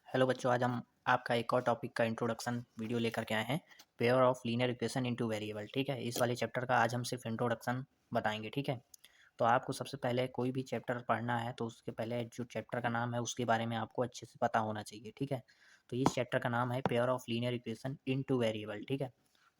Hello बच्चों, आज हम आपका एक और टॉपिक का इंट्रोडक्शन वीडियो लेकर के आए हैं। Pair of linear equation into variable. ठीक है, इस वाले चैप्टर का आज हम सिर्फ इंट्रोडक्शन बताएंगे। ठीक है, तो आपको सबसे पहले कोई भी चैप्टर पढ़ना है तो उसके पहले जो चैप्टर का नाम है उसके बारे में आपको अच्छे से पता होना चाहिए। ठीक है, तो इस चैप्टर का नाम है pair of linear equation into variable. ठीक है,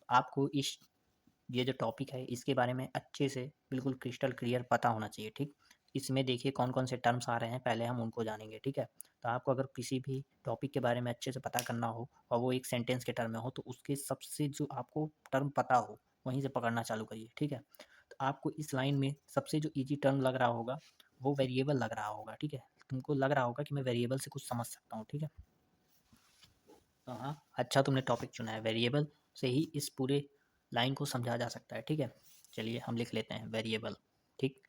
आपको ये जो टॉपिक है इसके बारे में अच्छे से बिल्कुल क्रिस्टल क्लियर पता होना चाहिए। ठीक, इसमें देखिए कौन कौन से टर्म्स आ रहे हैं, पहले हम उनको जानेंगे। ठीक है, तो आपको अगर किसी भी टॉपिक के बारे में अच्छे से पता करना हो और वो एक सेंटेंस के टर्म में हो तो उसके सबसे जो आपको टर्म पता हो वहीं से पकड़ना चालू करिए। ठीक है, तो आपको इस लाइन में सबसे जो ईजी टर्म लग रहा होगा वो वेरिएबल लग रहा होगा। ठीक है, तुमको लग रहा होगा कि मैं वेरिएबल से कुछ समझ सकता हूँ। ठीक है, तो हाँ, अच्छा तुमने टॉपिक चुना है। वेरिएबल से ही इस पूरे लाइन को समझा जा सकता है। ठीक है, चलिए हम लिख लेते हैं वेरिएबल। ठीक,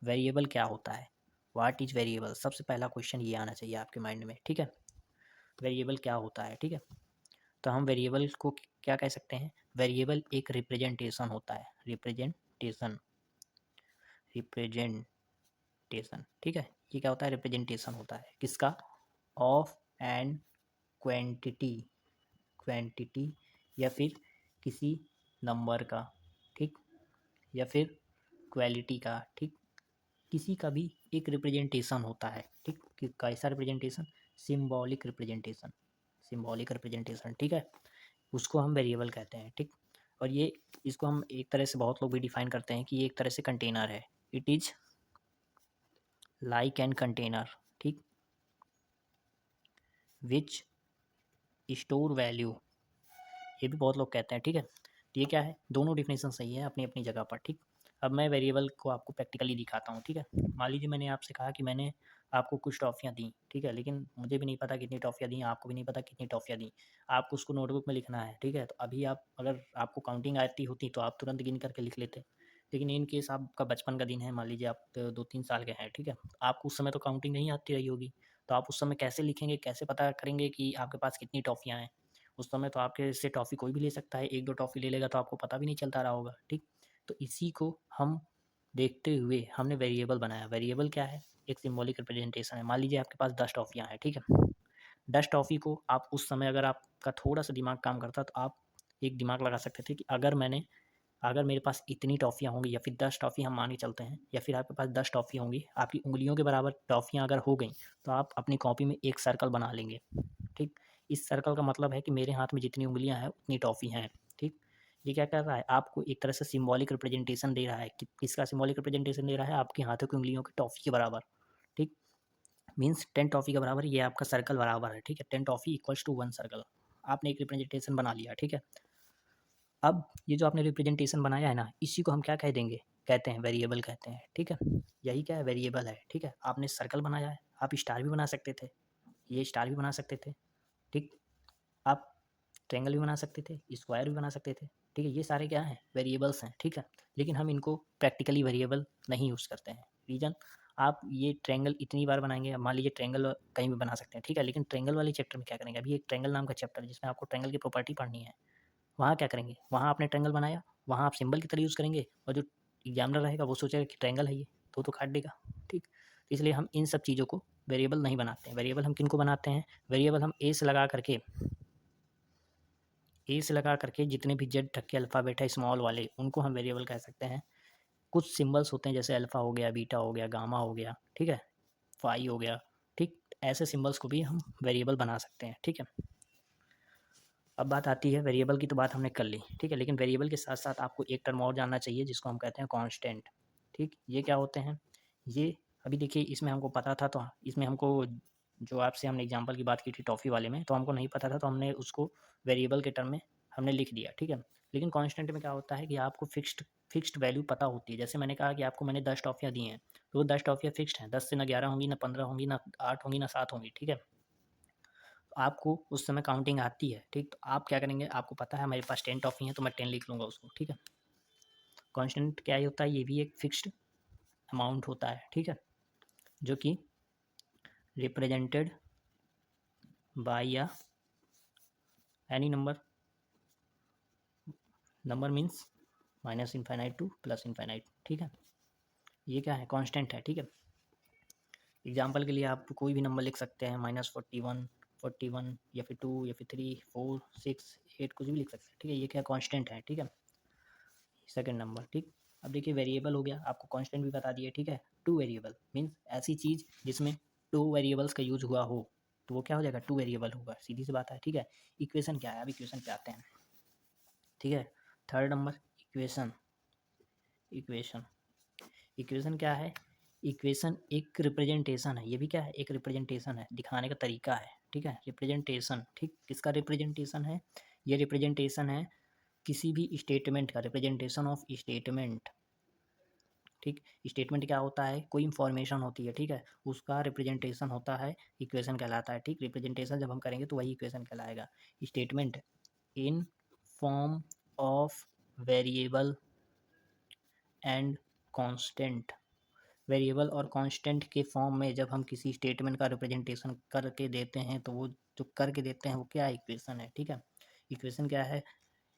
वेरिएबल क्या होता है, व्हाट इज वेरिएबल, सबसे पहला क्वेश्चन ये आना चाहिए आपके माइंड में। ठीक है, वेरिएबल क्या होता है। ठीक है, तो हम वेरिएबल को क्या कह सकते हैं, वेरिएबल एक रिप्रेजेंटेशन होता है। Representation, representation. ठीक है, ये क्या होता है, रिप्रेजेंटेशन होता है किसका, ऑफ एंड क्वांटिटी, क्वांटिटी या फिर किसी नंबर का। ठीक, या फिर क्वालिटी का। ठीक, किसी का भी एक रिप्रेजेंटेशन होता है। ठीक, कि कैसा representation, symbolic representation, symbolic representation. ठीक है, उसको हम वेरिएबल कहते हैं। ठीक, और ये इसको हम एक तरह से बहुत लोग भी डिफाइन करते हैं कि ये एक तरह से कंटेनर है। It is like an container. ठीक, विच स्टोर वैल्यू, ये भी बहुत लोग कहते हैं। ठीक है, तो ये क्या है, दोनों डिफिनेशन सही है अपनी अपनी जगह पर। ठीक, अब मैं वेरिएबल को आपको प्रैक्टिकली दिखाता हूँ। ठीक है, मान लीजिए मैंने आपसे कहा कि मैंने आपको कुछ टॉफ़ियाँ दी। ठीक है, लेकिन मुझे भी नहीं पता कितनी टॉफ़ियाँ दी, आपको भी नहीं पता कितनी टॉफ़ियाँ दी, आपको उसको नोटबुक में लिखना है। ठीक है, तो अभी आप अगर आपको काउंटिंग आती होती तो आप तुरंत गिन करके लिख लेते, लेकिन इन केस आपका बचपन का दिन है, मान लीजिए आप 2-3 साल के हैं। ठीक है, आपको उस समय तो काउंटिंग नहीं आती रही होगी, तो आप उस समय कैसे लिखेंगे, कैसे पता करेंगे कि आपके पास कितनी टॉफ़ियाँ हैं। उस समय तो आपके से टॉफ़ी कोई भी ले सकता है, 1-2 टॉफ़ी ले लेगा तो आपको पता भी नहीं चलता रहा होगा। ठीक, तो इसी को हम देखते हुए हमने वेरिएबल बनाया। वेरिएबल क्या है, एक सिंबॉलिक रिप्रेजेंटेशन है। मान लीजिए आपके पास 10 टॉफ़ियाँ हैं। ठीक है, 10 टॉफ़ी को आप उस समय अगर आपका थोड़ा सा दिमाग काम करता तो आप एक दिमाग लगा सकते थे कि अगर मेरे पास इतनी टॉफ़ियाँ होंगी, या फिर 10 टॉफ़ी हम मान के चलते हैं, या फिर आपके पास 10 टॉफ़ी होंगी, आपकी उंगलियों के बराबर टॉफ़ियाँ अगर हो गई तो आप अपनी कॉपी में एक सर्कल बना लेंगे। ठीक, इस सर्कल का मतलब है कि मेरे हाथ में जितनी उंगलियां हैं उतनी टॉफ़ी हैं। ठीक, ये क्या कर रहा है, आपको एक तरह से सिंबॉलिक रिप्रेजेंटेशन दे रहा है। कि किसका सिंबॉलिक रिप्रेजेंटेशन दे रहा है, आपके हाथों की उंगलियों की टॉफ़ी के बराबर। ठीक, मीन्स 10 टॉफ़ी के बराबर ये आपका सर्कल बराबर है। ठीक है, 10 टॉफ़ी इक्वल्स टू 1 सर्कल, आपने एक रिप्रेजेंटेशन बना लिया। ठीक है, अब ये जो आपने रिप्रेजेंटेशन बनाया है ना, इसी को हम क्या कह देंगे, कहते हैं वेरिएबल कहते हैं। ठीक है, यही क्या है, वेरिएबल है। ठीक है, आपने सर्कल बनाया है, आप स्टार भी बना सकते थे, ये स्टार भी बना सकते थे। ठीक, आप ट्रायंगल भी बना सकते थे, स्क्वायर भी बना सकते थे। ठीक है, ये सारे क्या हैं, वेरिएबल्स हैं। ठीक है, लेकिन हम इनको प्रैक्टिकली वेरिएबल नहीं यूज़ करते हैं। रीज़न, आप ये ट्रायंगल इतनी बार बनाएंगे, मान लीजिए ट्रायंगल कहीं भी बना सकते हैं। ठीक है, लेकिन ट्रायंगल वाले चैप्टर में क्या करेंगे, अभी एक ट्रायंगल नाम का चैप्टर है जिसमें आपको ट्रायंगल की प्रॉपर्टी पढ़नी है। वहाँ क्या करेंगे, वहाँ आपने ट्रायंगल बनाया, वहाँ आप सिंबल की तरह यूज़ करेंगे, और जो एग्जामिनर रहेगा वो सोचेगा कि ट्रायंगल है ये, तो काट देगा। ठीक, तो इसलिए हम इन सब चीज़ों को वेरिएबल नहीं बनाते हैं। वेरिएबल हम किन को बनाते हैं, वेरिएबल हम ए से लगा करके जितने भी जेड तक के अल्फ़ाबेट है स्मॉल वाले, उनको हम वेरिएबल कह सकते हैं। कुछ सिंबल्स होते हैं जैसे अल्फ़ा हो गया, बीटा हो गया, गामा हो गया, ठीक है, फाई हो गया। ठीक, ऐसे सिंबल्स को भी हम वेरिएबल बना सकते हैं। ठीक है, अब बात आती है वेरिएबल की, तो बात हमने कर ली। ठीक है, लेकिन वेरिएबल के साथ साथ आपको एक टर्म और जानना चाहिए जिसको हम कहते हैं कांस्टेंट। ठीक, ये क्या होते हैं, ये अभी देखिए इसमें हमको पता था, तो इसमें हमको जो आपसे हमने एग्जांपल की बात की थी टॉफ़ी वाले में, तो हमको नहीं पता था तो हमने उसको वेरिएबल के टर्म में हमने लिख दिया। ठीक है, लेकिन कांस्टेंट में क्या होता है कि आपको फिक्स्ड वैल्यू पता होती है। जैसे मैंने कहा कि आपको मैंने 10 टॉफ़ियाँ दी हैं, तो वो 10 टॉफ़ियाँ फिक्स्ड हैं, 10 से ना 11 होंगी, ना 15 होंगी, ना 8 होंगी, ना 7 होंगी। ठीक है, आपको उस समय काउंटिंग आती है। ठीक, तो आप क्या करेंगे, आपको पता है मेरे पास 10 टॉफ़ी हैं तो मैं 10 लिख लूँगा उसको। ठीक है, कांस्टेंट क्या ही होता है, ये भी एक फिक्स्ड अमाउंट होता है। ठीक है, जो कि रिप्रेजेंटेड बाय या any number means minus infinite two plus infinite. ठीक है, ये क्या है, कांस्टेंट है। ठीक है, एग्जाम्पल के लिए आप कोई भी नंबर लिख सकते हैं, -41, 41 या फिर 2 या फिर 3 4 6 8 कुछ भी लिख सकते हैं, ठीक है। ये क्या कांस्टेंट है, ठीक है, सेकंड नंबर, ठीक। अब देखिए वेरिएबल हो गया, आपको कांस्टेंट भी बता दिए, ठीक है। टू वेरिएबल मीन्स ऐसी चीज़ जिसमें टू वेरिएबल्स का यूज हुआ हो तो वो क्या हो जाएगा, टू वेरिएबल होगा, सीधी सी बात है, ठीक है। इक्वेशन क्या है, अब इक्वेशन पे आते हैं, ठीक है। Third number equation. Equation equation क्या है, इक्वेशन एक रिप्रेजेंटेशन है, ये भी क्या है, एक रिप्रेजेंटेशन है, दिखाने का तरीका है, ठीक है। रिप्रेजेंटेशन, ठीक, किसका रिप्रेजेंटेशन है, ये रिप्रेजेंटेशन है किसी भी स्टेटमेंट का, रिप्रेजेंटेशन ऑफ स्टेटमेंट, ठीक। स्टेटमेंट क्या होता है, कोई इंफॉर्मेशन होती है, ठीक है, उसका रिप्रेजेंटेशन होता है, इक्वेशन कहलाता है, ठीक। रिप्रेजेंटेशन जब हम करेंगे तो वही इक्वेशन कहलाएगा। Statement in form of variable and constant, variable और कांस्टेंट के फॉर्म में जब हम किसी स्टेटमेंट का रिप्रेजेंटेशन करके देते हैं तो वो जो करके देते हैं वो क्या इक्वेशन है, ठीक है। इक्वेशन क्या है,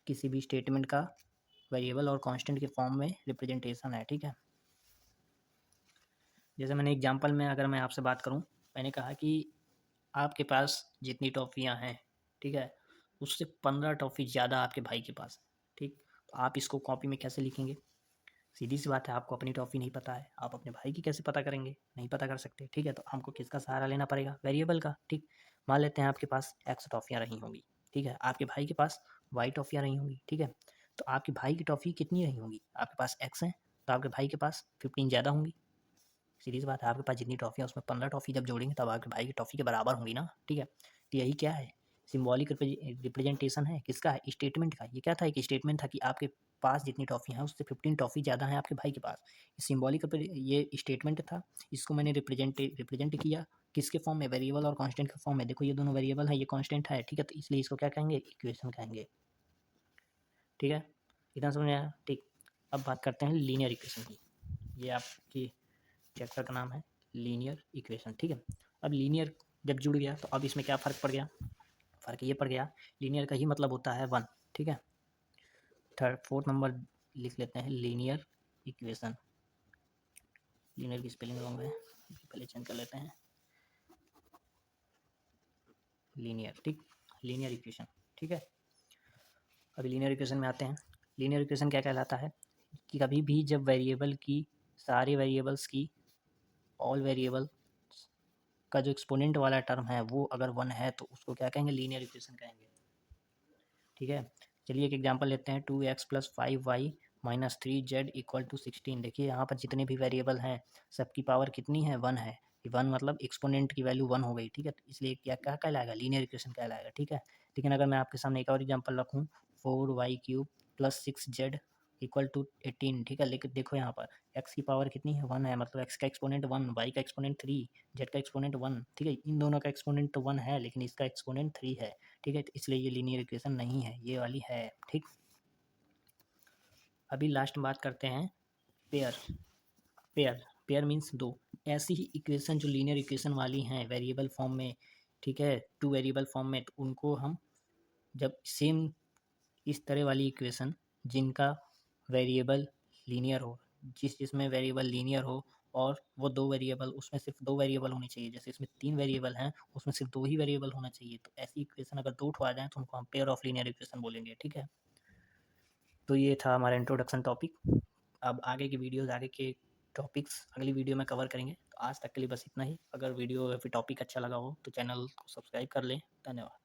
किसी भी स्टेटमेंट का वेरिएबल और कांस्टेंट के फॉर्म में रिप्रेजेंटेशन है, ठीक है। जैसे मैंने एग्जांपल में अगर मैं आपसे बात करूं, मैंने कहा कि आपके पास जितनी टॉफ़ियाँ हैं, ठीक है, उससे 15 टॉफ़ी ज़्यादा आपके भाई के पास है, ठीक। तो आप इसको कॉपी में कैसे लिखेंगे, सीधी सी बात है, आपको अपनी टॉफ़ी नहीं पता है, आप अपने भाई की कैसे पता करेंगे, नहीं पता कर सकते, ठीक है। तो हमको किसका सहारा लेना पड़ेगा, वेरिएबल का, ठीक। मान लेते हैं आपके पास एक्स टॉफ़ियाँ रही होंगी, ठीक है, आपके भाई के पास वाई टॉफ़ियाँ रही होंगी, ठीक है। तो आपके भाई की टॉफ़ी कितनी रही होंगी, आपके पास एक्स है तो आपके भाई के पास 15 ज़्यादा होंगी, सीधी सी बात है, आपके पास जितनी टॉफ़ी है उसमें 15 टॉफ़ी जब जोड़ेंगे तब आपके भाई की टॉफ़ी के बराबर होंगी ना, ठीक है। तो यही क्या है, सिम्बॉलिक रिप्रेजेंटेशन है, किसका है, स्टेटमेंट का। ये क्या था, एक स्टेटमेंट था कि आपके पास जितनी टॉफ़ी हैं उससे 15 टॉफ़ी ज़्यादा हैं आपके भाई के पास। सिम्बॉलिक ये स्टेटमेंट था, इसको मैंने रिप्रेजेंट किया किसके फॉर्म में, वेरिएबल और कांस्टेंट के फॉर्म में। देखो ये दोनों वेरिएबल है, ये कांस्टेंट है, ठीक है, तो इसलिए इसको क्या कहेंगे, इक्वेशन कहेंगे, ठीक है। इतना समझ में आया, ठीक। अब बात करते हैं लीनियर इक्वेशन की, ये आपकी चैप्टर का नाम है लीनियर इक्वेशन, ठीक है। अब लीनियर जब जुड़ गया तो अब इसमें क्या फ़र्क पड़ गया, फ़र्क ये पड़ गया, लीनियर का ही मतलब होता है वन, ठीक है। थर्ड फोर्थ नंबर लिख लेते हैं लीनियर इक्वेशन। लीनियर की स्पेलिंग रॉन्ग है, पहले चेंज कर लेते हैं, लीनियर, ठीक, लीनियर इक्वेशन, ठीक है। अभी लीनियर इक्वेशन में आते हैं। लीनियर इक्वेशन क्या कहलाता है कि कभी भी जब वेरिएबल की, सारे वेरिएबल्स की, ऑल वेरिएबल का जो एक्सपोनेंट वाला टर्म है वो अगर वन है तो उसको क्या कहेंगे, लीनियर इक्वेशन कहेंगे, ठीक है। चलिए एक एग्जांपल लेते हैं, 2x + 5y - 3z = 16। देखिए यहाँ पर जितने भी वेरिएबल हैं सबकी पावर कितनी है, वन है। वन मतलब एक्सपोनेंट की वैल्यू वन हो गई, ठीक है। तो इसलिए क्या क्या कहलाएगा, लीनियर इक्वेशन कहलाएगा, ठीक है। लेकिन अगर मैं आपके सामने एक और एग्जांपल रखूँ, 4y³ + 6z = 18, ठीक है। लेकिन देखो यहाँ पर x की पावर कितनी है, वन है, मतलब x का एक्सपोनेंट वन, y का एक्सपोनेंट 3, z का एक्सपोनेंट वन, ठीक है। इन दोनों का एक्सपोनेंट तो वन है लेकिन इसका एक्सपोनेंट 3 है, ठीक है। तो इसलिए ये लीनियर इक्वेशन नहीं है, ये वाली है, ठीक। अभी लास्ट बात करते हैं पेयर। पेयर पेयर मीन्स दो। ऐसी ही इक्वेशन जो लीनियर इक्वेशन वाली हैं वेरिएबल फॉर्म में, ठीक है, टू वेरिएबल फॉर्म में, तो उनको हम जब सेम इस तरह वाली इक्वेशन जिनका वेरिएबल लीनियर हो, जिसमें वेरिएबल लीनियर हो और वो दो वेरिएबल, उसमें सिर्फ दो वेरिएबल होनी चाहिए, जैसे इसमें 3 वेरिएबल हैं उसमें सिर्फ दो ही वेरिएबल होना चाहिए, तो ऐसी इक्वेशन अगर दो ठो आ जाए तो उनको हम पेयर ऑफ लीनियर इक्वेशन बोलेंगे, ठीक है। तो ये था हमारा इंट्रोडक्शन टॉपिक। अब आगे की वीडियोस, आगे के टॉपिक्स अगली वीडियो में कवर करेंगे। तो आज तक के लिए बस इतना ही। अगर वीडियो या फिर टॉपिक अच्छा लगा हो तो चैनल को सब्सक्राइब कर लें। धन्यवाद।